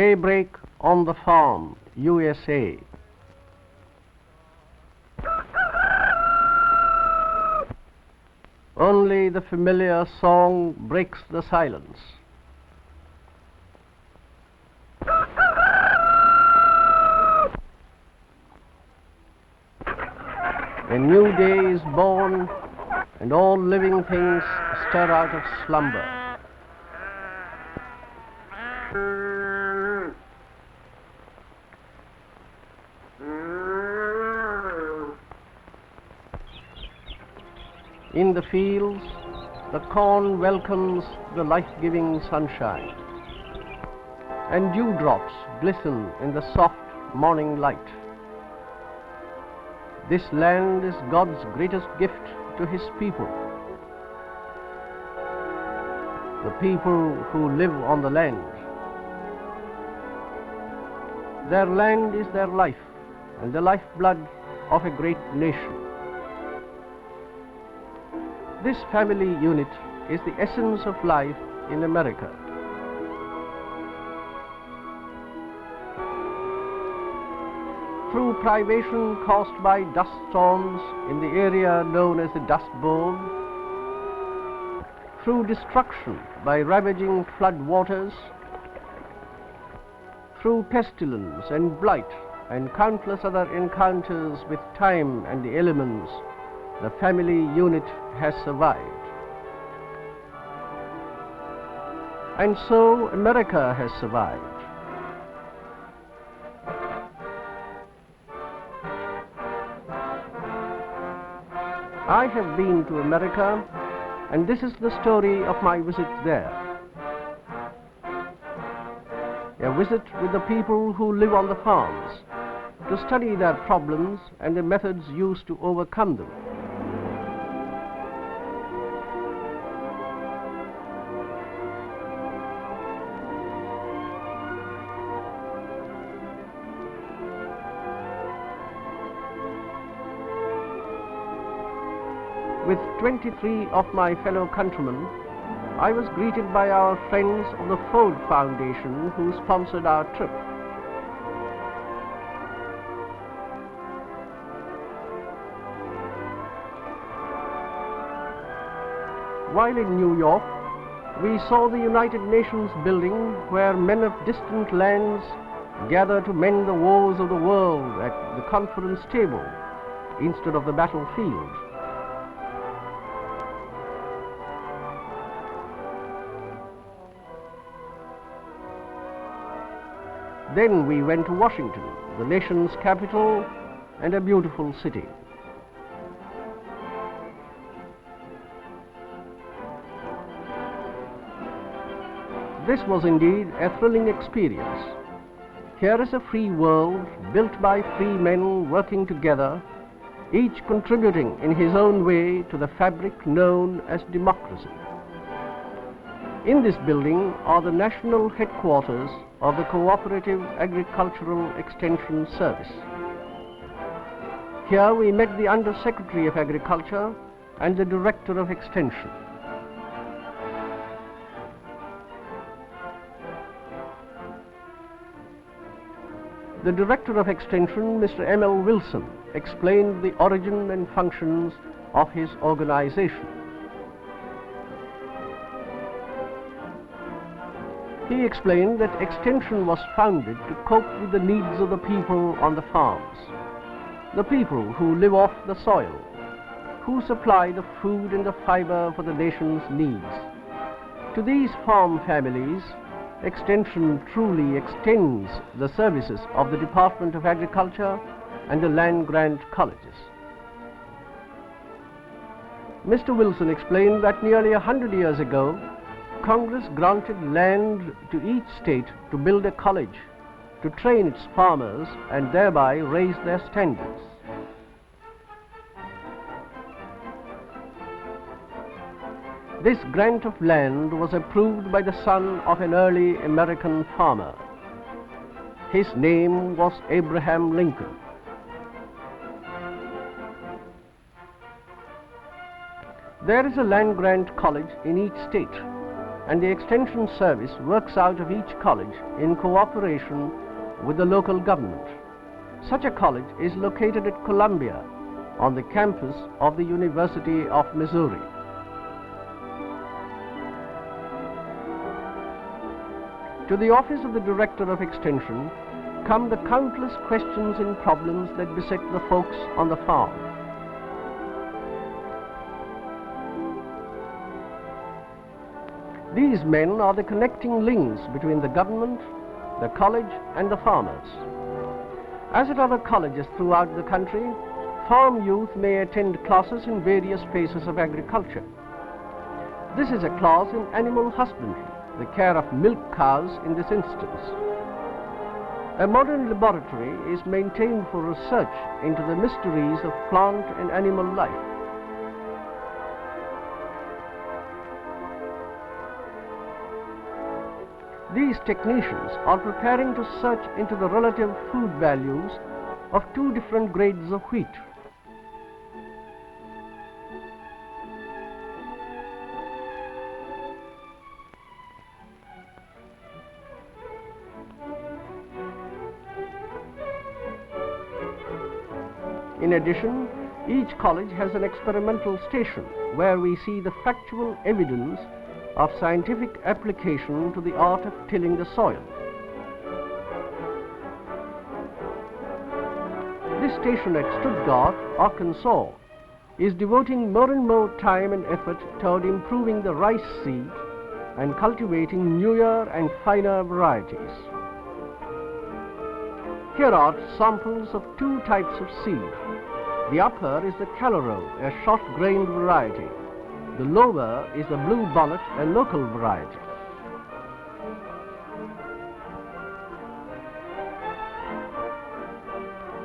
Daybreak on the Farm, U.S.A. Only the familiar song breaks the silence. A new day is born, and all living things stir out of slumber. In the fields, the corn welcomes the life-giving sunshine, and dewdrops glisten in the soft morning light. This land is God's greatest gift to His people. The people who live on the land. Their land is their life and the lifeblood of a great nation. This family unit is the essence of life in America. Through privation caused by dust storms in the area known as the Dust Bowl, through destruction by ravaging flood waters, through pestilence and blight and countless other encounters with time and the elements, the family unit has survived. And so America has survived. I have been to America, and this is the story of my visit there. A visit with the people who live on the farms, to study their problems and the methods used to overcome them. With 23 of my fellow countrymen, I was greeted by our friends of the Ford Foundation who sponsored our trip. While in New York, we saw the United Nations building where men of distant lands gather to mend the woes of the world at the conference table instead of the battlefield. Then we went to Washington, the nation's capital and a beautiful city. This was indeed a thrilling experience. Here is a free world built by free men working together, each contributing in his own way to the fabric known as democracy. In this building are the national headquarters of the Cooperative Agricultural Extension Service. Here we met the Under-Secretary of Agriculture and the Director of Extension. The Director of Extension, Mr. M.L. Wilson, explained the origin and functions of his organization. He explained that Extension was founded to cope with the needs of the people on the farms, the people who live off the soil, who supply the food and the fiber for the nation's needs. To these farm families, Extension truly extends the services of the Department of Agriculture and the land-grant colleges. Mr. Wilson explained that nearly 100 years ago, Congress granted land to each state to build a college, to train its farmers and thereby raise their standards. This grant of land was approved by the son of an early American farmer. His name was Abraham Lincoln. There is a land-grant college in each state, and the Extension Service works out of each college in cooperation with the local government. Such a college is located at Columbia on the campus of the University of Missouri. To the office of the Director of Extension come the countless questions and problems that beset the folks on the farm. These men are the connecting links between the government, the college, and the farmers. As at other colleges throughout the country, farm youth may attend classes in various phases of agriculture. This is a class in animal husbandry, the care of milk cows in this instance. A modern laboratory is maintained for research into the mysteries of plant and animal life. These technicians are preparing to search into the relative food values of two different grades of wheat. In addition, each college has an experimental station where we see the factual evidence of scientific application to the art of tilling the soil. This station at Stuttgart, Arkansas, is devoting more and more time and effort toward improving the rice seed and cultivating newer and finer varieties. Here are samples of two types of seed. The upper is the Calero, a short-grained variety. The lower is the Blue Bonnet, a local variety.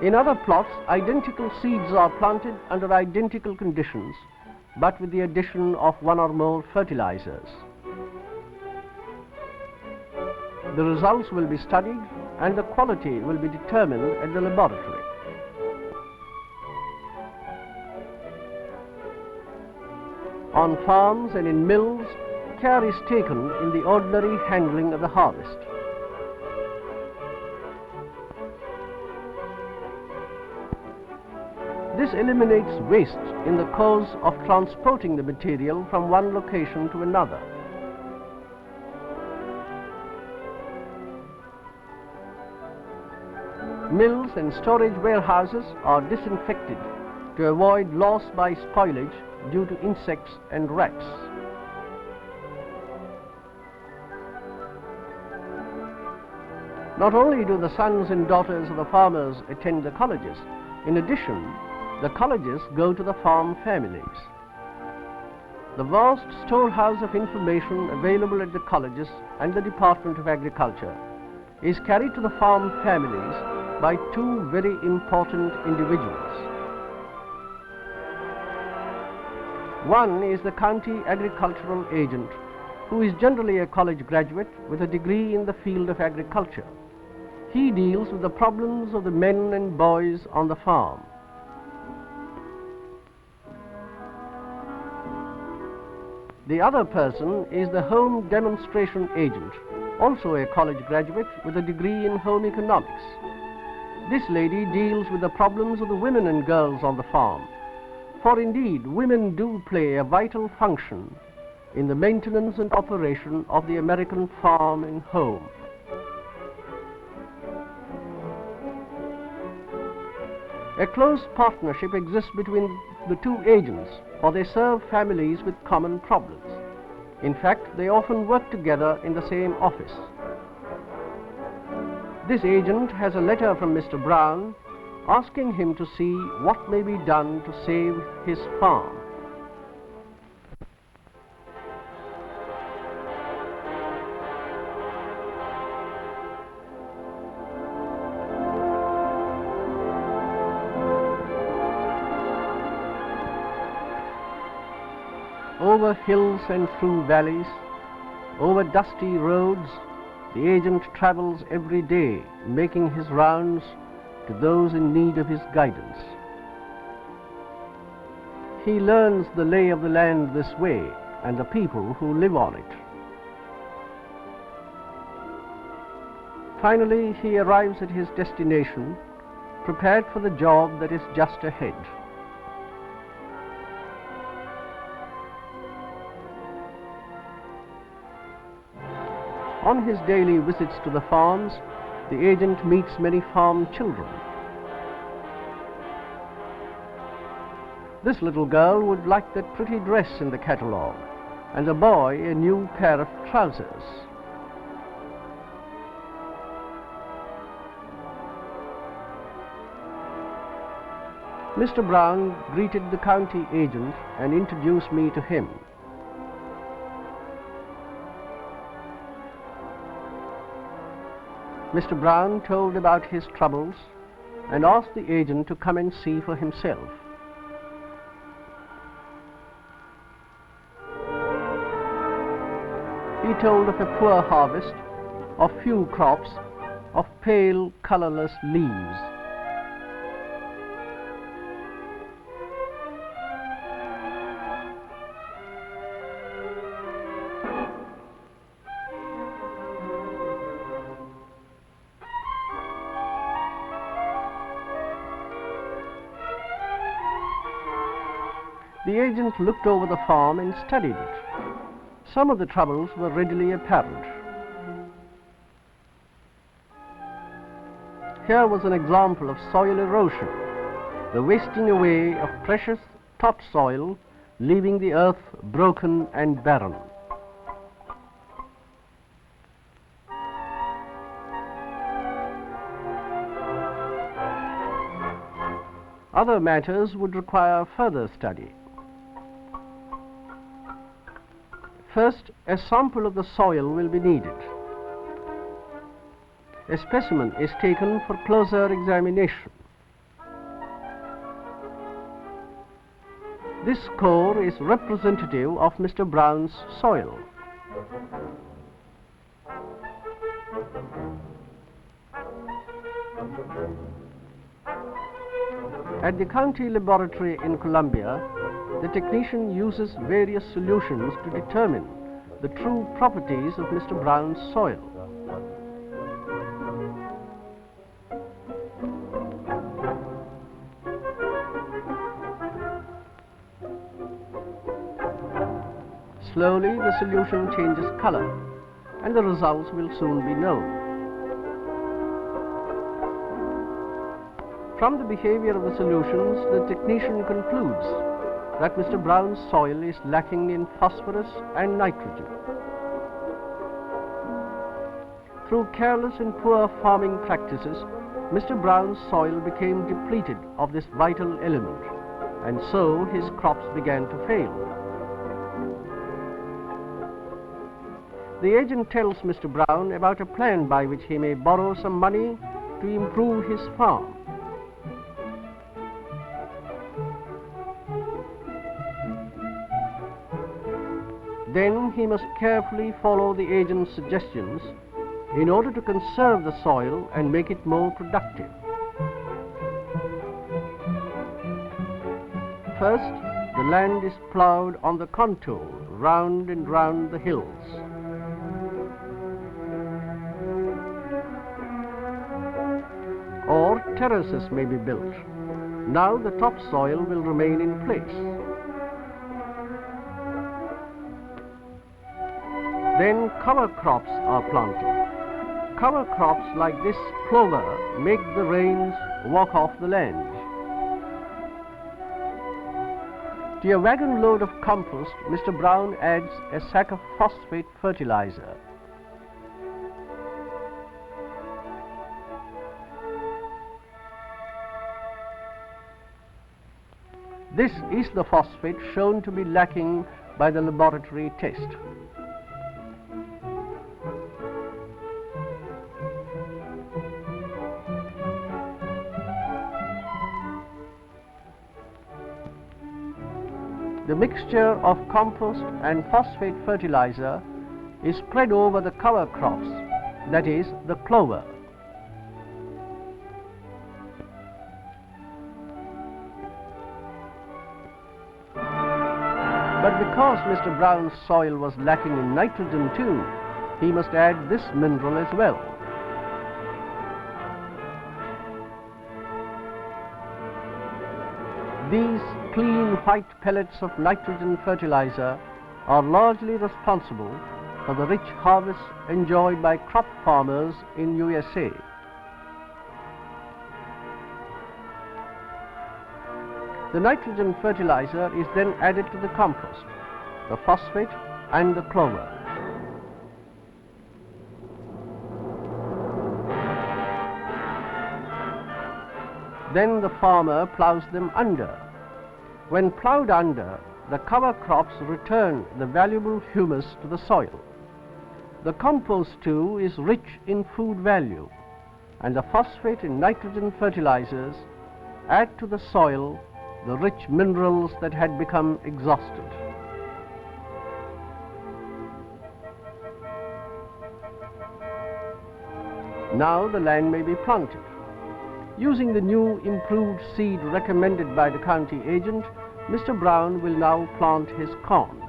In other plots, identical seeds are planted under identical conditions, but with the addition of one or more fertilizers. The results will be studied and the quality will be determined at the laboratory. On farms and in mills, care is taken in the ordinary handling of the harvest. This eliminates waste in the course of transporting the material from one location to another. Mills and storage warehouses are disinfected to avoid loss by spoilage due to insects and rats. Not only do the sons and daughters of the farmers attend the colleges, in addition, the colleges go to the farm families. The vast storehouse of information available at the colleges and the Department of Agriculture is carried to the farm families by two very important individuals. One is the county agricultural agent, who is generally a college graduate with a degree in the field of agriculture. He deals with the problems of the men and boys on the farm. The other person is the home demonstration agent, also a college graduate with a degree in home economics. This lady deals with the problems of the women and girls on the farm. For indeed, women do play a vital function in the maintenance and operation of the American farm and home. A close partnership exists between the two agents, for they serve families with common problems. In fact, they often work together in the same office. This agent has a letter from Mr. Brown asking him to see what may be done to save his farm. Over hills and through valleys, over dusty roads, the agent travels every day, making his rounds to those in need of his guidance. He learns the lay of the land this way and the people who live on it. Finally, he arrives at his destination, prepared for the job that is just ahead. On his daily visits to the farms, the agent meets many farm children. This little girl would like that pretty dress in the catalogue, and the boy a new pair of trousers. Mr. Brown greeted the county agent and introduced me to him. Mr. Brown told about his troubles and asked the agent to come and see for himself. He told of a poor harvest, of few crops, of pale, colorless leaves. The agent looked over the farm and studied it. Some of the troubles were readily apparent. Here was an example of soil erosion, the wasting away of precious topsoil, leaving the earth broken and barren. Other matters would require further study. First, a sample of the soil will be needed. A specimen is taken for closer examination. This core is representative of Mr. Brown's soil. At the county laboratory in Columbia, the technician uses various solutions to determine the true properties of Mr. Brown's soil. Slowly, the solution changes color, and the results will soon be known. From the behavior of the solutions, the technician concludes that Mr. Brown's soil is lacking in phosphorus and nitrogen. Through careless and poor farming practices, Mr. Brown's soil became depleted of this vital element, and so his crops began to fail. The agent tells Mr. Brown about a plan by which he may borrow some money to improve his farm. Then he must carefully follow the agent's suggestions in order to conserve the soil and make it more productive. First, the land is plowed on the contour, round and round the hills. Or terraces may be built. Now the topsoil will remain in place. Then cover crops are planted. Cover crops like this clover make the rains walk off the land. To a wagon load of compost, Mr. Brown adds a sack of phosphate fertilizer. This is the phosphate shown to be lacking by the laboratory test. The mixture of compost and phosphate fertilizer is spread over the cover crops, that is, the clover. But because Mr. Brown's soil was lacking in nitrogen too, he must add this mineral as well. These clean white pellets of nitrogen fertilizer are largely responsible for the rich harvests enjoyed by crop farmers in USA. The nitrogen fertilizer is then added to the compost, the phosphate and the clover. Then the farmer plows them under. When plowed under, the cover crops return the valuable humus to the soil. The compost too is rich in food value, and the phosphate and nitrogen fertilizers add to the soil the rich minerals that had become exhausted. Now the land may be planted. Using the new improved seed recommended by the county agent, Mr. Brown will now plant his corn.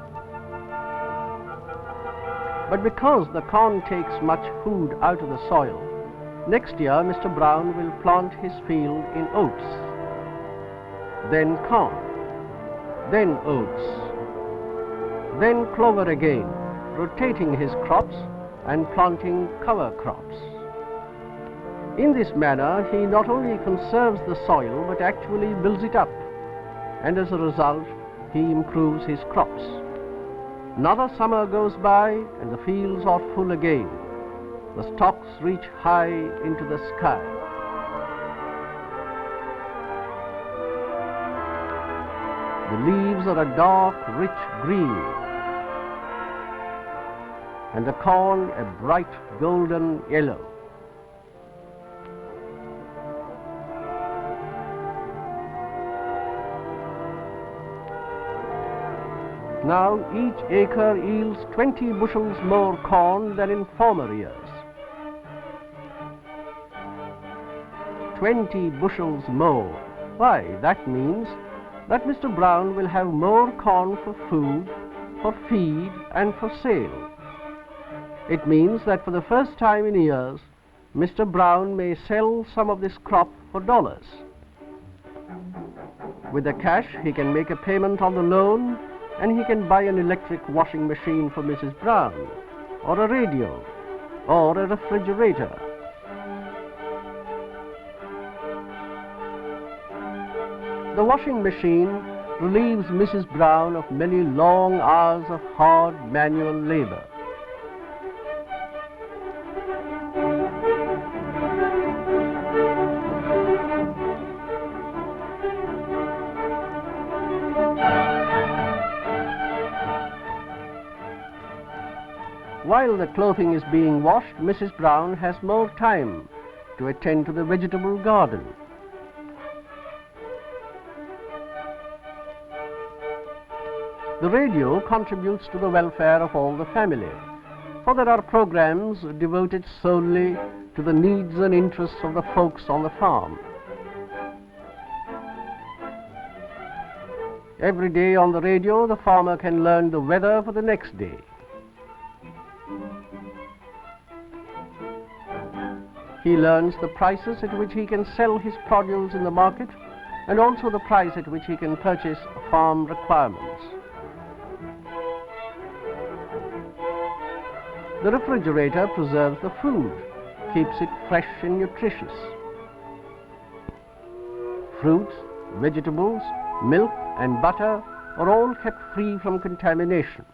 But because the corn takes much food out of the soil, next year Mr. Brown will plant his field in oats, then corn, then oats, then clover again, rotating his crops and planting cover crops. In this manner, he not only conserves the soil but actually builds it up, and as a result, he improves his crops. Another summer goes by and the fields are full again. The stalks reach high into the sky. The leaves are a dark, rich green, and the corn a bright golden yellow. Now each acre yields 20 bushels more corn than in former years. 20 bushels more. Why, that means that Mr. Brown will have more corn for food, for feed and for sale. It means that for the first time in years, Mr. Brown may sell some of this crop for dollars. With the cash, he can make a payment on the loan, and he can buy an electric washing machine for Mrs. Brown, or a radio, or a refrigerator. The washing machine relieves Mrs. Brown of many long hours of hard manual labor. While the clothing is being washed, Mrs. Brown has more time to attend to the vegetable garden. The radio contributes to the welfare of all the family, for there are programs devoted solely to the needs and interests of the folks on the farm. Every day on the radio, the farmer can learn the weather for the next day. He learns the prices at which he can sell his produce in the market, and also the price at which he can purchase farm requirements. The refrigerator preserves the food, keeps it fresh and nutritious. Fruits, vegetables, milk and butter are all kept free from contamination.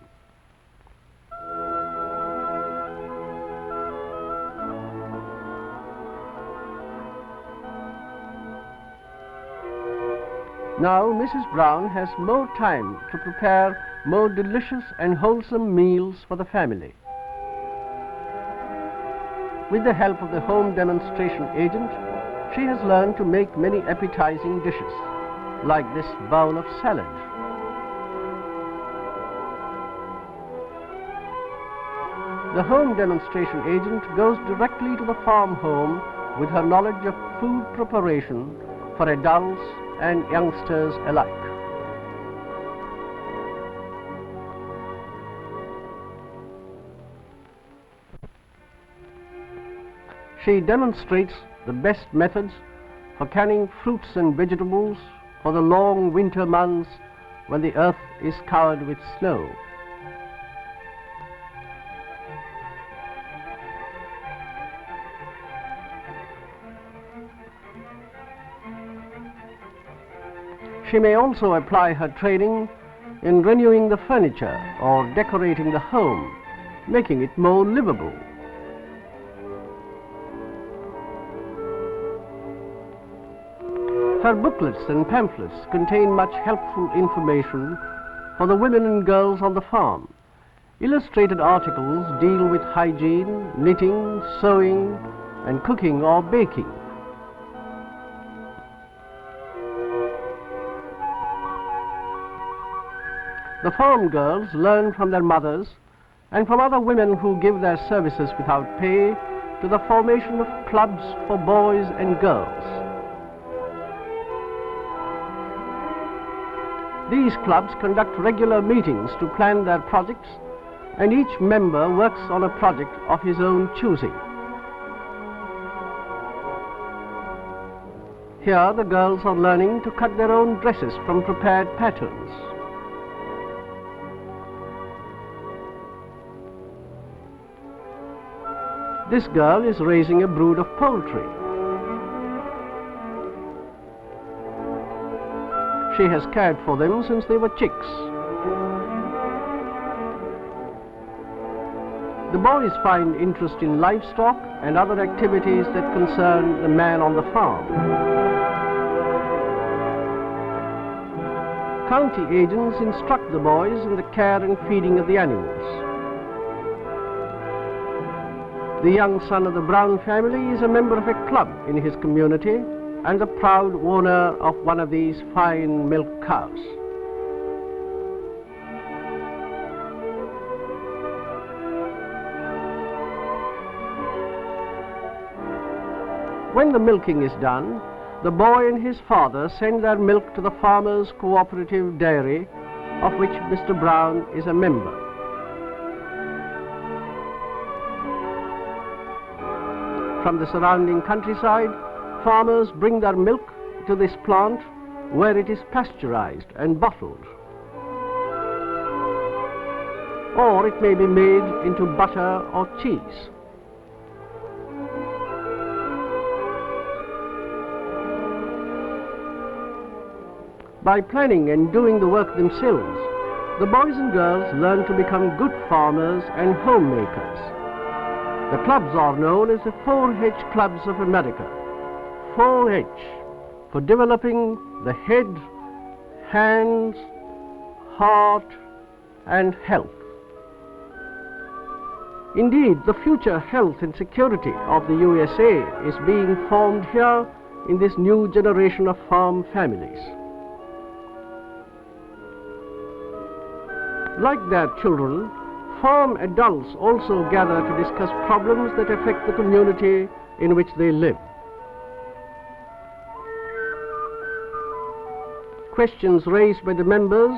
Now Mrs. Brown has more time to prepare more delicious and wholesome meals for the family. With the help of the home demonstration agent, she has learned to make many appetizing dishes, like this bowl of salad. The home demonstration agent goes directly to the farm home with her knowledge of food preparation for adults and youngsters alike. She demonstrates the best methods for canning fruits and vegetables for the long winter months when the earth is covered with snow. She may also apply her training in renewing the furniture or decorating the home, making it more livable. Her booklets and pamphlets contain much helpful information for the women and girls on the farm. Illustrated articles deal with hygiene, knitting, sewing, and cooking or baking. The farm girls learn from their mothers and from other women who give their services without pay to the formation of clubs for boys and girls. These clubs conduct regular meetings to plan their projects, and each member works on a project of his own choosing. Here the girls are learning to cut their own dresses from prepared patterns. This girl is raising a brood of poultry. She has cared for them since they were chicks. The boys find interest in livestock and other activities that concern the man on the farm. County agents instruct the boys in the care and feeding of the animals. The young son of the Brown family is a member of a club in his community and the proud owner of one of these fine milk cows. When the milking is done, the boy and his father send their milk to the farmers' cooperative dairy, of which Mr. Brown is a member. From the surrounding countryside, farmers bring their milk to this plant where it is pasteurized and bottled. Or it may be made into butter or cheese. By planning and doing the work themselves, the boys and girls learn to become good farmers and homemakers. The clubs are known as the 4-H Clubs of America. 4-H for developing the head, hands, heart, and health. Indeed, the future health and security of the USA is being formed here in this new generation of farm families. Like their children, farm adults also gather to discuss problems that affect the community in which they live. Questions raised by the members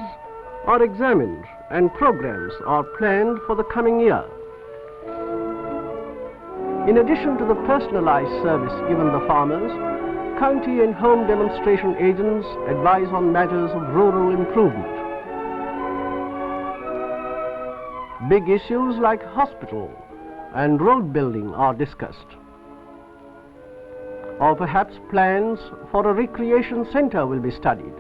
are examined and programs are planned for the coming year. In addition to the personalized service given the farmers, county and home demonstration agents advise on matters of rural improvement. Big issues like hospital and road building are discussed. Or perhaps plans for a recreation center will be studied.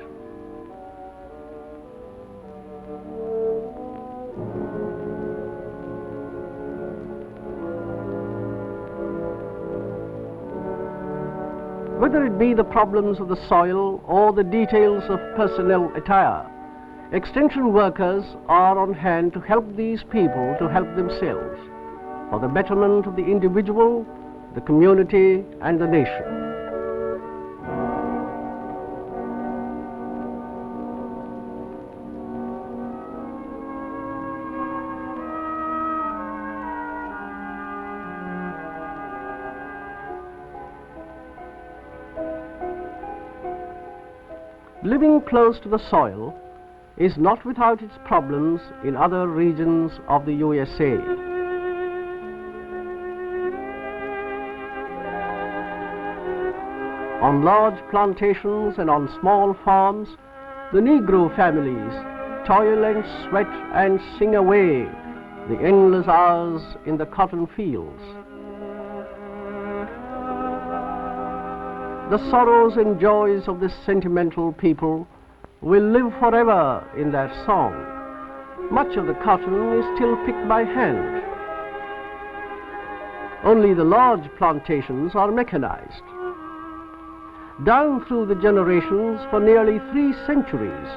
Whether it be the problems of the soil or the details of personnel attire, extension workers are on hand to help these people to help themselves for the betterment of the individual, the community, and the nation. Living close to the soil is not without its problems in other regions of the USA. On large plantations and on small farms, the Negro families toil and sweat and sing away the endless hours in the cotton fields. The sorrows and joys of this sentimental people will live forever in their song. Much of the cotton is still picked by hand. Only the large plantations are mechanized. Down through the generations, for nearly 3 centuries,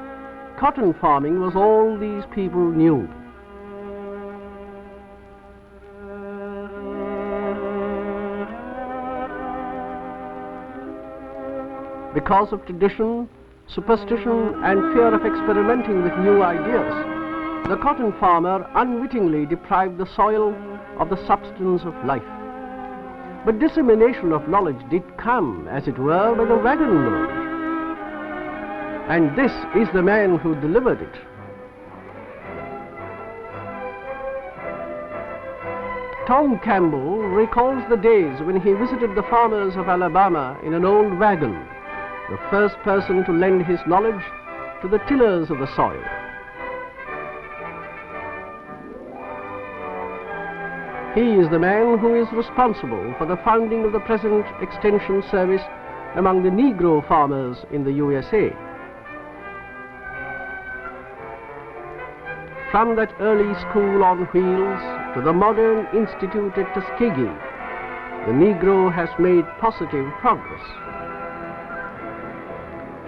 cotton farming was all these people knew. Because of tradition, superstition, and fear of experimenting with new ideas, the cotton farmer unwittingly deprived the soil of the substance of life. But dissemination of knowledge did come, as it were, by the wagon load. And this is the man who delivered it. Tom Campbell recalls the days when he visited the farmers of Alabama in an old wagon, the first person to lend his knowledge to the tillers of the soil. He is the man who is responsible for the founding of the present Extension Service among the Negro farmers in the U.S.A. From that early school on wheels to the modern institute at Tuskegee, the Negro has made positive progress.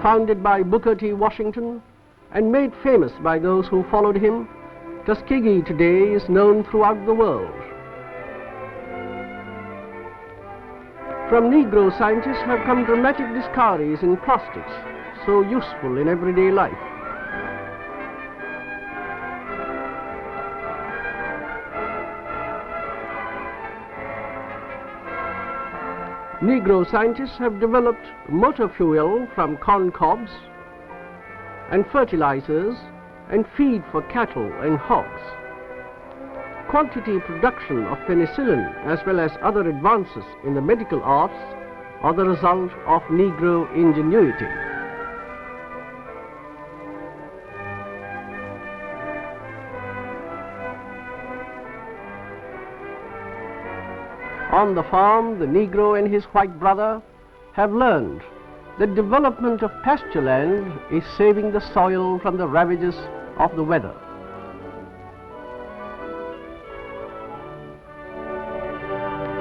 Founded by Booker T. Washington and made famous by those who followed him, Tuskegee today is known throughout the world. From Negro scientists have come dramatic discoveries in plastics, so useful in everyday life. Negro scientists have developed motor fuel from corn cobs and fertilizers and feed for cattle and hogs. Quantity production of penicillin as well as other advances in the medical arts are the result of Negro ingenuity. On the farm, the Negro and his white brother have learned that development of pasture land is saving the soil from the ravages of the weather.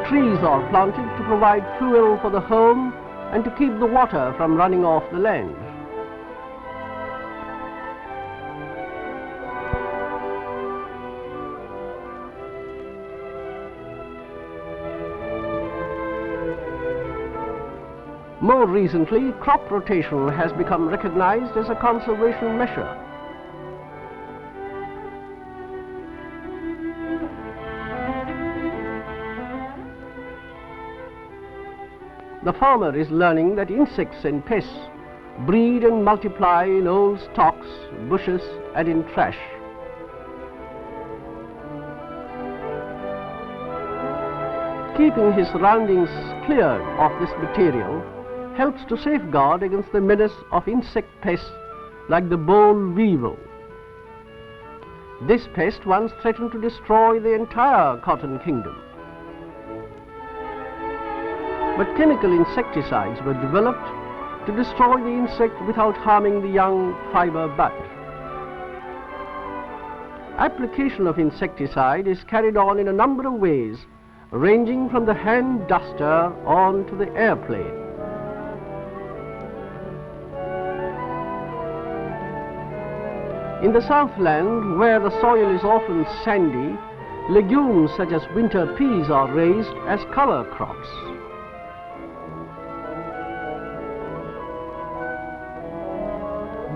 Trees are planted to provide fuel for the home and to keep the water from running off the land. More recently, crop rotation has become recognized as a conservation measure. The farmer is learning that insects and pests breed and multiply in old stalks, bushes, and in trash. Keeping his surroundings cleared of this material helps to safeguard against the menace of insect pests like the boll weevil. This pest once threatened to destroy the entire cotton kingdom. But chemical insecticides were developed to destroy the insect without harming the young fiber bud. Application of insecticide is carried on in a number of ways, ranging from the hand duster on to the airplane. In the Southland, where the soil is often sandy, legumes such as winter peas are raised as cover crops.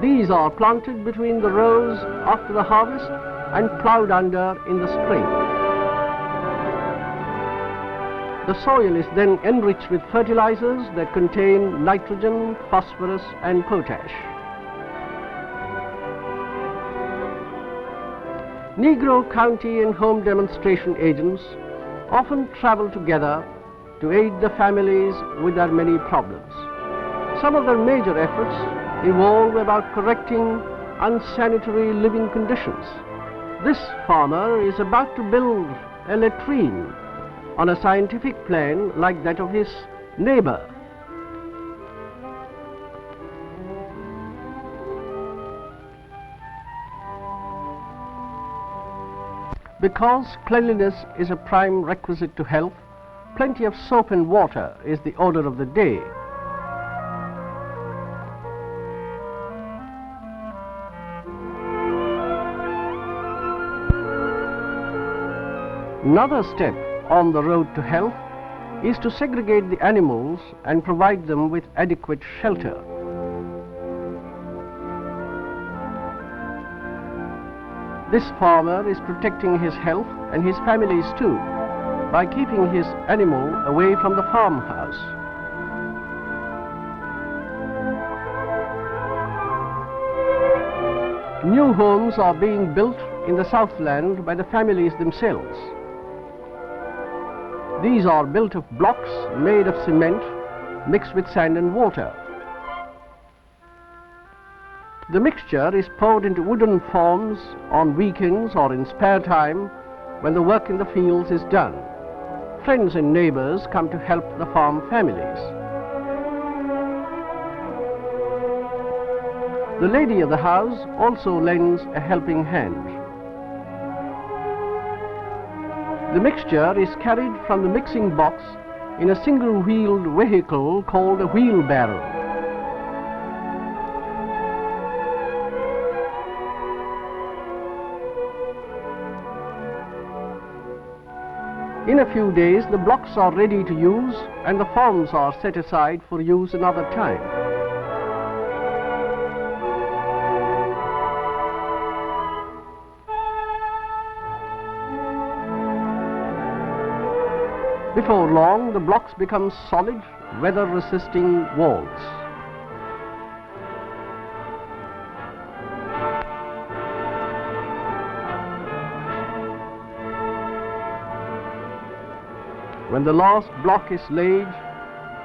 These are planted between the rows after the harvest and plowed under in the spring. The soil is then enriched with fertilizers that contain nitrogen, phosphorus, and potash. Negro county and home demonstration agents often travel together to aid the families with their many problems. some of their major efforts evolve about correcting unsanitary living conditions. This farmer is about to build a latrine on a scientific plan like that of his neighbor. Because cleanliness is a prime requisite to health, plenty of soap and water is the order of the day. Another step on the road to health is to segregate the animals and provide them with adequate shelter. This farmer is protecting his health and his family's too by keeping his animal away from the farmhouse. New homes are being built in the Southland by the families themselves. These are built of blocks made of cement mixed with sand and water. The mixture is poured into wooden forms on weekends or in spare time when the work in the fields is done. Friends and neighbors come to help the farm families. The lady of the house also lends a helping hand. The mixture is carried from the mixing box in a single-wheeled vehicle called a wheelbarrow. In a few days, the blocks are ready to use and the forms are set aside for use another time. Before long, the blocks become solid, weather-resisting walls. When the last block is laid,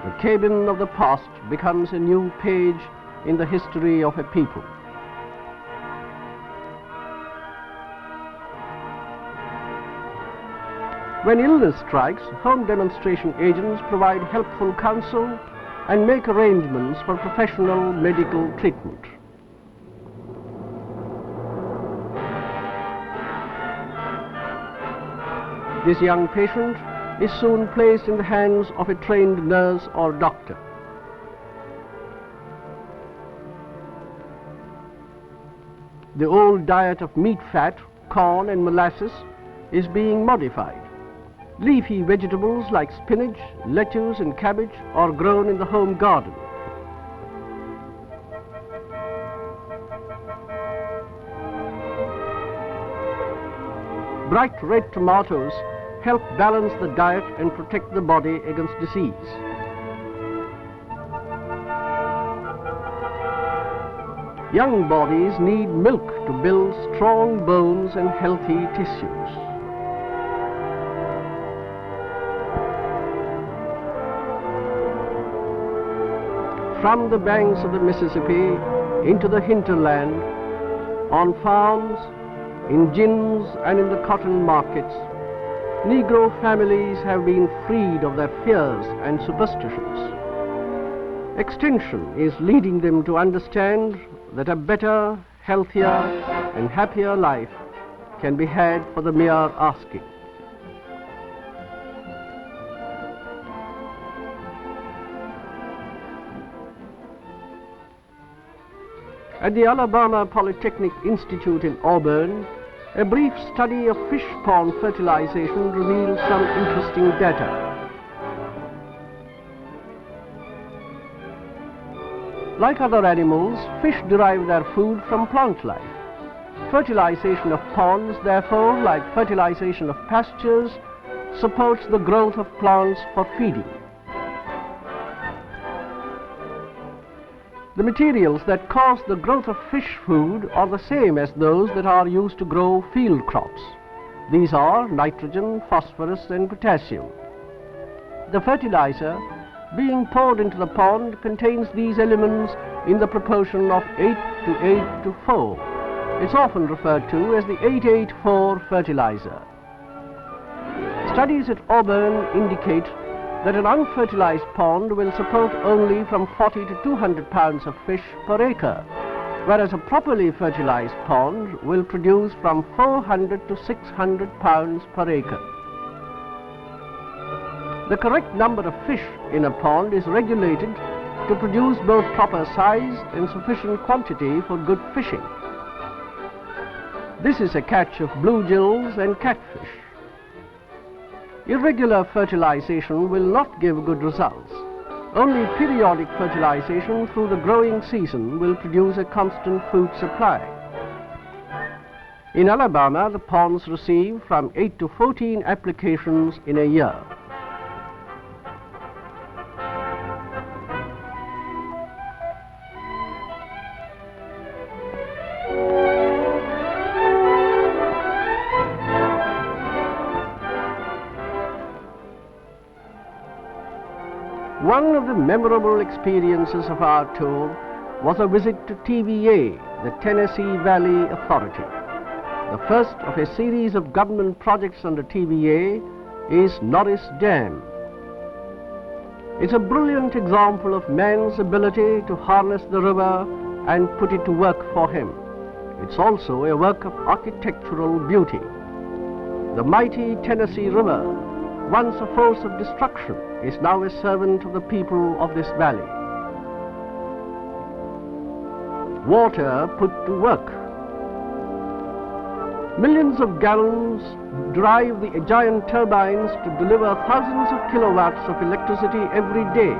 the cabin of the past becomes a new page in the history of a people. When illness strikes, home demonstration agents provide helpful counsel and make arrangements for professional medical treatment. This young patient is soon placed in the hands of a trained nurse or doctor. The old diet of meat fat, corn and molasses is being modified. Leafy vegetables like spinach, lettuce and cabbage are grown in the home garden. Bright red tomatoes help balance the diet and protect the body against disease. Young bodies need milk to build strong bones and healthy tissues. From the banks of the Mississippi into the hinterland, on farms, in gins and in the cotton markets, Negro families have been freed of their fears and superstitions. Extension is leading them to understand that a better, healthier and happier life can be had for the mere asking. At the Alabama Polytechnic Institute in Auburn, a brief study of fish pond fertilization reveals some interesting data. Like other animals, fish derive their food from plant life. Fertilization of ponds, therefore, like fertilization of pastures, supports the growth of plants for feeding. The materials that cause the growth of fish food are the same as those that are used to grow field crops. These are nitrogen, phosphorus and potassium. The fertilizer being poured into the pond contains these elements in the proportion of 8 to 8 to 4. It's often referred to as the 884 fertilizer. Studies at Auburn indicate that an unfertilized pond will support only from 40 to 200 pounds of fish per acre, whereas a properly fertilized pond will produce from 400 to 600 pounds per acre. The correct number of fish in a pond is regulated to produce both proper size and sufficient quantity for good fishing. This is a catch of bluegills and catfish. Irregular fertilization will not give good results. Only periodic fertilization through the growing season will produce a constant food supply. In Alabama, the ponds receive from 8 to 14 applications in a year. One of the memorable experiences of our tour was a visit to TVA, the Tennessee Valley Authority. The first of a series of government projects under TVA is Norris Dam. It's a brilliant example of man's ability to harness the river and put it to work for him. It's also a work of architectural beauty. The mighty Tennessee River, once a force of destruction, is now a servant of the people of this valley. Water put to work. Millions of gallons drive the giant turbines to deliver thousands of kilowatts of electricity every day.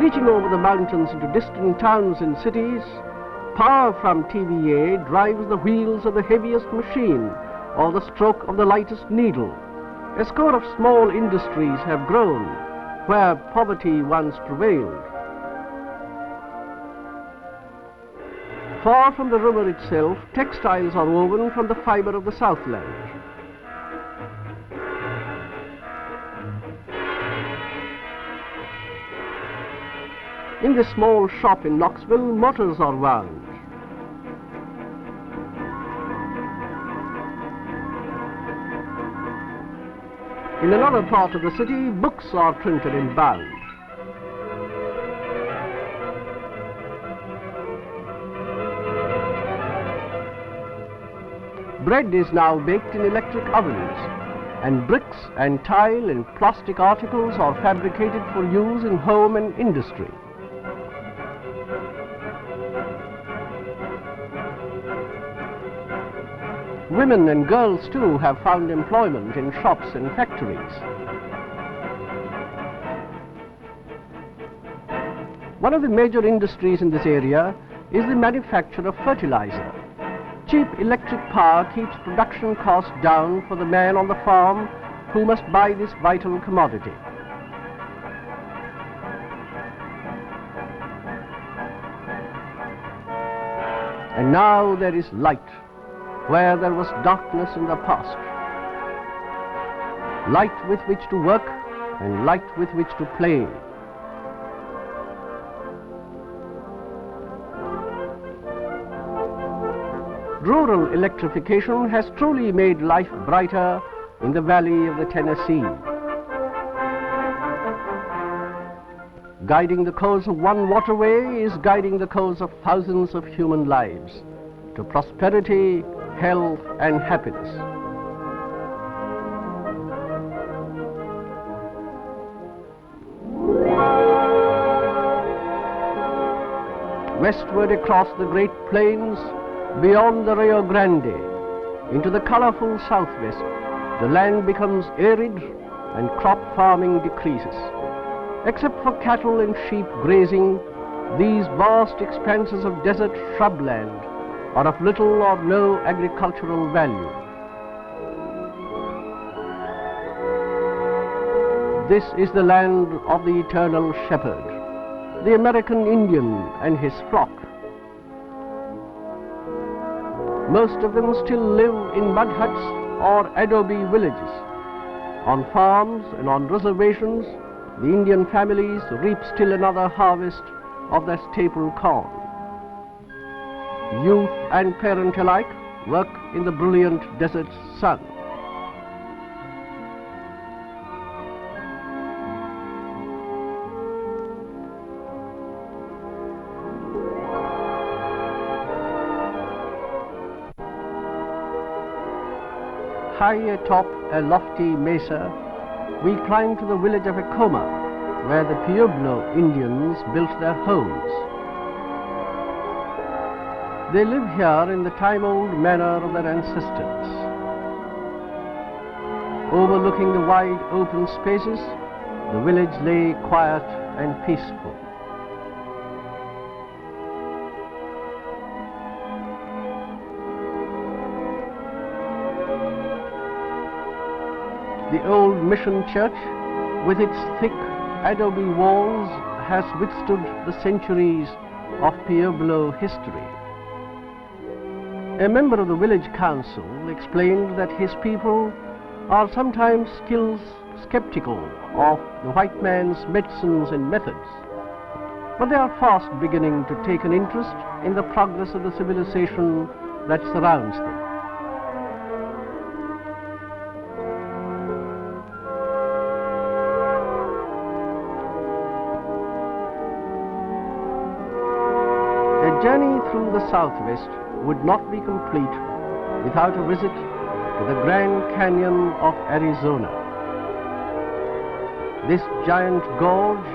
Reaching over the mountains into distant towns and cities, power from TVA drives the wheels of the heaviest machine or the stroke of the lightest needle. A score of small industries have grown where poverty once prevailed. Far from the river itself, textiles are woven from the fiber of the Southland. In this small shop in Knoxville, motors are wound. In another part of the city, books are printed and bound. Bread is now baked in electric ovens, and bricks and tile and plastic articles are fabricated for use in home and industry. Women and girls too have found employment in shops and factories. One of the major industries in this area is the manufacture of fertilizer. Cheap electric power keeps production costs down for the man on the farm who must buy this vital commodity. And now there is light where there was darkness in the past. Light with which to work and light with which to play. Rural electrification has truly made life brighter in the valley of the Tennessee. Guiding the course of one waterway is guiding the course of thousands of human lives to prosperity, health and happiness. Westward across the Great Plains, beyond the Rio Grande, into the colorful southwest, the land becomes arid and crop farming decreases. Except for cattle and sheep grazing, these vast expanses of desert shrubland are of little or no agricultural value. This is the land of the eternal shepherd, the American Indian and his flock. Most of them still live in mud huts or adobe villages. On farms and on reservations, the Indian families reap still another harvest of their staple corn. Youth and parent alike work in the brilliant desert sun. High atop a lofty mesa, we climb to the village of Acoma, where the Pueblo Indians built their homes. They live here in the time-old manner of their ancestors. Overlooking the wide open spaces, the village lay quiet and peaceful. The old mission church, with its thick adobe walls, has withstood the centuries of Pueblo history. A member of the village council explained that his people are sometimes skeptical of the white man's medicines and methods, but they are fast beginning to take an interest in the progress of the civilization that surrounds them. A journey through the Southwest would not be complete without a visit to the Grand Canyon of Arizona. This giant gorge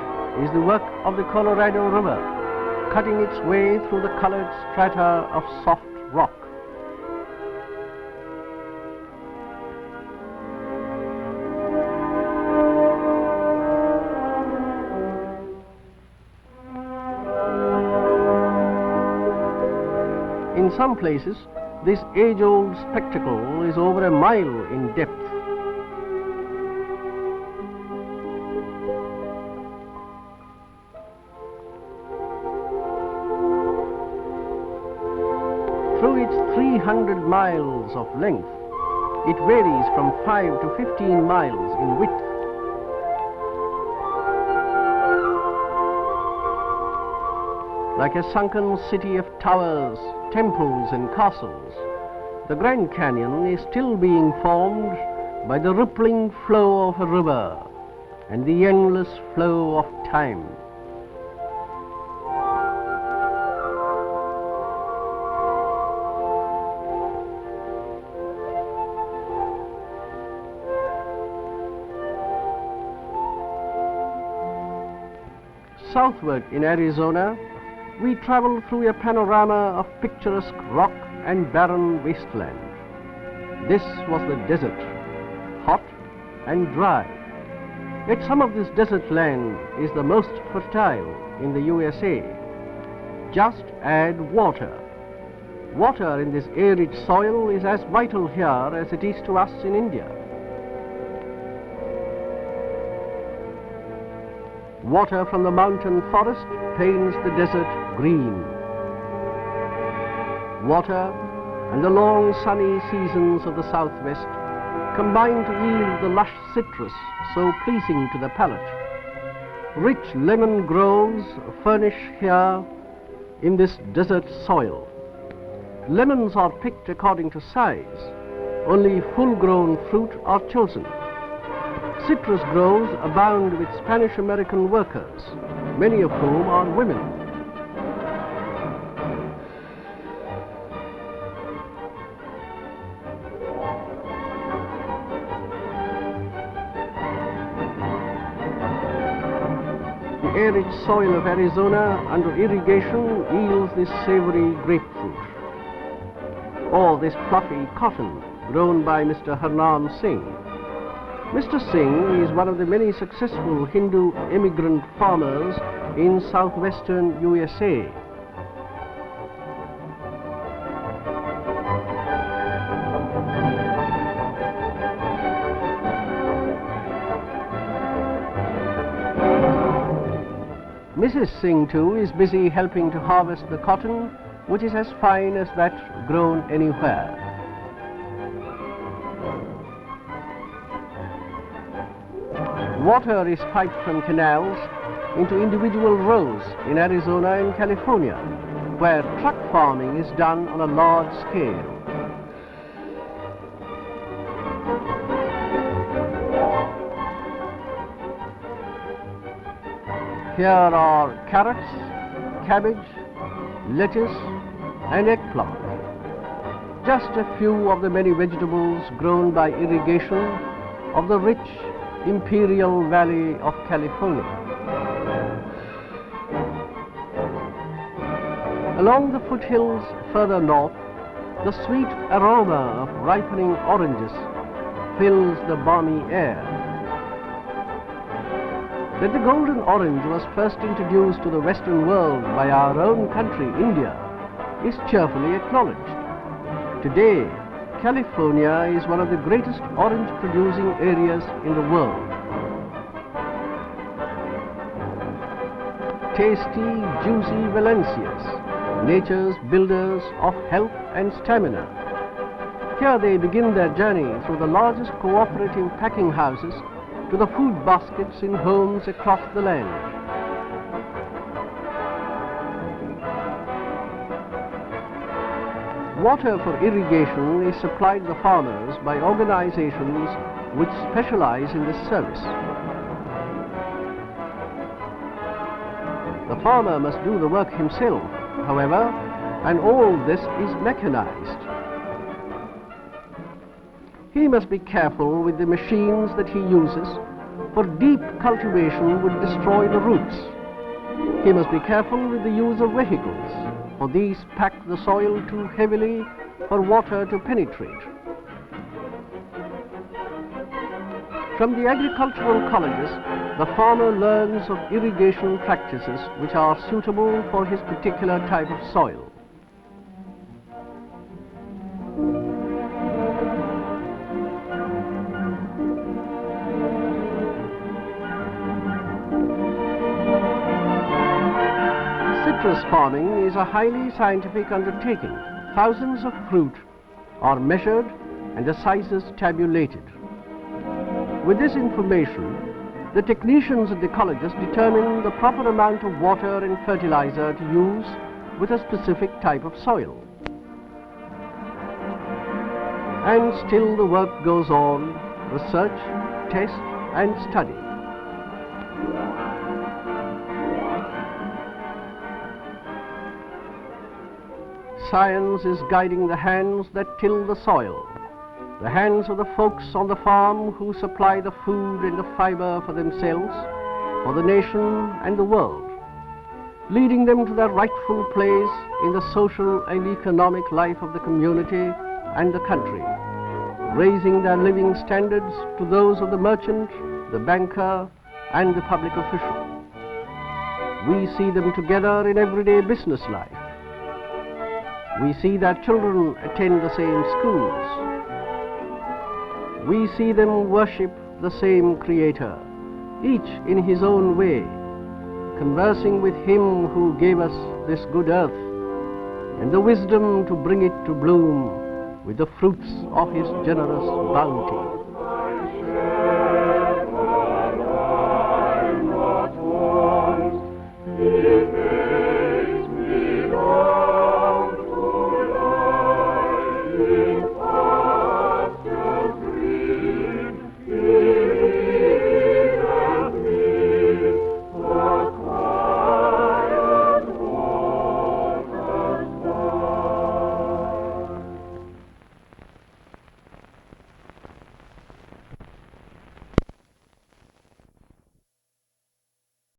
is the work of the Colorado River, cutting its way through the colored strata of soft rock. In some places, this age-old spectacle is over a mile in depth. Through its 300 miles of length, it varies from 5 to 15 miles in width. Like a sunken city of towers, temples and castles, the Grand Canyon is still being formed by the rippling flow of a river and the endless flow of time. Southward in Arizona, we travel through a panorama of picturesque rock and barren wasteland. This was the desert, hot and dry. Yet some of this desert land is the most fertile in the U.S.A. Just add water. Water in this arid soil is as vital here as it is to us in India. Water from the mountain forest paints the desert green. Water and the long sunny seasons of the Southwest combine to yield the lush citrus so pleasing to the palate. Rich lemon groves furnish here in this desert soil. Lemons are picked according to size. Only full-grown fruit are chosen. Citrus groves abound with Spanish-American workers, many of whom are women. The arid soil of Arizona under irrigation yields this savory grapefruit, or this fluffy cotton grown by Mr. Harnam Singh. Mr. Singh is one of the many successful Hindu immigrant farmers in southwestern U.S.A. Mrs. Singh, too, is busy helping to harvest the cotton, which is as fine as that grown anywhere. Water is piped from canals into individual rows in Arizona and California, where truck farming is done on a large scale. Here are carrots, cabbage, lettuce and eggplant. Just a few of the many vegetables grown by irrigation of the rich Imperial Valley of California. Along the foothills further north, the sweet aroma of ripening oranges fills the balmy air. That the golden orange was first introduced to the Western world by our own country, India, is cheerfully acknowledged. Today, California is one of the greatest orange-producing areas in the world. Tasty, juicy Valencias, nature's builders of health and stamina. Here they begin their journey through the largest cooperative packing houses to the food baskets in homes across the land. Water for irrigation is supplied to the farmers by organizations which specialize in this service. The farmer must do the work himself, however, and all this is mechanized. He must be careful with the machines that he uses, for deep cultivation would destroy the roots. He must be careful with the use of vehicles, for these pack the soil too heavily for water to penetrate. From the agricultural colleges, the farmer learns of irrigation practices which are suitable for his particular type of soil. Citrus farming is a highly scientific undertaking. Thousands of fruit are measured and the sizes tabulated. With this information, the technicians at the colleges determine the proper amount of water and fertilizer to use with a specific type of soil. And still the work goes on, research, test and study. Science is guiding the hands that till the soil, the hands of the folks on the farm who supply the food and the fiber for themselves, for the nation and the world, leading them to their rightful place in the social and economic life of the community and the country, raising their living standards to those of the merchant, the banker, and the public official. We see them together in everyday business life. We see their children attend the same schools. We see them worship the same Creator, each in his own way, conversing with Him who gave us this good earth and the wisdom to bring it to bloom with the fruits of His generous bounty.